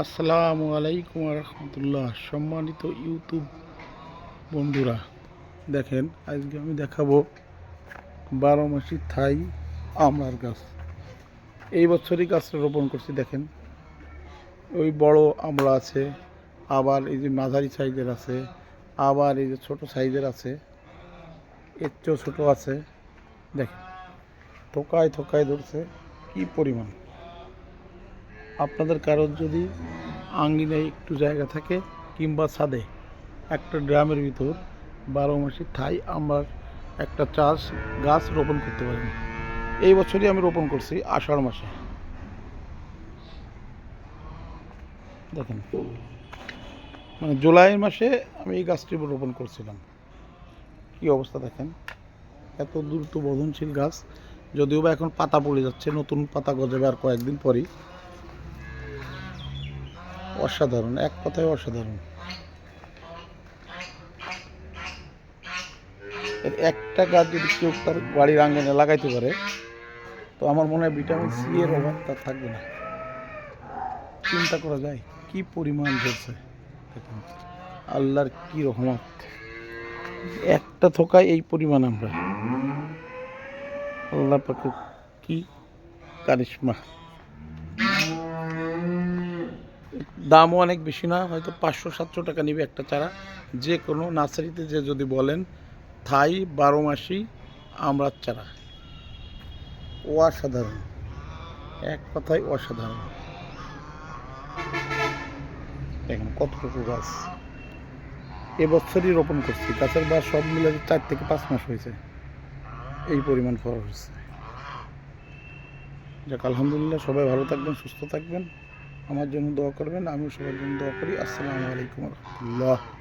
আসসালামু আলাইকুম রহমতুল্লাহ। সম্মানিত ইউটিউব বন্ধুরা, দেখেন আজকে আমি দেখাবো 12 মাসি থাই আমড়ার গাছ। এই বছরই গাছটা রোপণ করছি। দেখেন ওই বড় আমড়া আছে, আবার এই যে মাঝারি সাইজের আছে, আবার এই যে ছোট সাইজের আছে, এর চেয়েও ছোটো আছে। দেখেন থোকায় থোকায় ধরছে কি পরিমাণ। আপনাদের কারোর যদি আঙ্গিনায় একটু জায়গা থাকে কিংবা ছাদে একটা ড্রামের ভিতর 12 মাসি থাই আমড়ার একটা গাছ রোপণ করতে পারেন। এই বছরই আমি রোপণ করছি আষাঢ় মাসে। দেখেন মানে জুলাই মাসে আমি এই গাছটি রোপণ করছিলাম। কি অবস্থা দেখেন, এত দ্রুত বর্ধনশীল গাছ। যদিও বা এখন পাতা পড়ে যাচ্ছে, নতুন পাতা গজাবে আর কয়েকদিন পরই। অসাধারণ, এক কথায় অসাধারণ। এর একটা গাছ যদি কেউ তার বাড়ির আঙ্গনে লাগাইতে পারে, তো আমার মনে হয় ভিটামিন সি এর অভাব তার থাকবে না। চিন্তা করা যায় কি পরিমাণ ধরছে। দেখুন আল্লাহর কি রহমত, একটা থোকায় এই পরিমাণ। আমরা আল্লাহ পাকে কি কারিশমা। দামও অনেক বেশি না, হয়তো 500-700 টাকা নিবে একটা চারা। যে কোনো নার্সারিতে যে যদি বলেন থাই 12 মাসি আমড়ার চারা, অসাধারণ, এক কথায় অসাধারণ। দেখেন কতটুকু গাছ এবছরই রোপণ করছি। গাছের বা সব মিলে 4 থেকে 5 মাস হয়েছে, এই পরিমাণ ফল হচ্ছে। যাক আলহামদুলিল্লাহ, সবাই ভালো থাকবেন, সুস্থ থাকবেন, আমার জন্য দোয়া করবেন, আমিও সবার জন্য দোয়া করি। আসসালামু আলাইকুম রহমতুল্লাহ।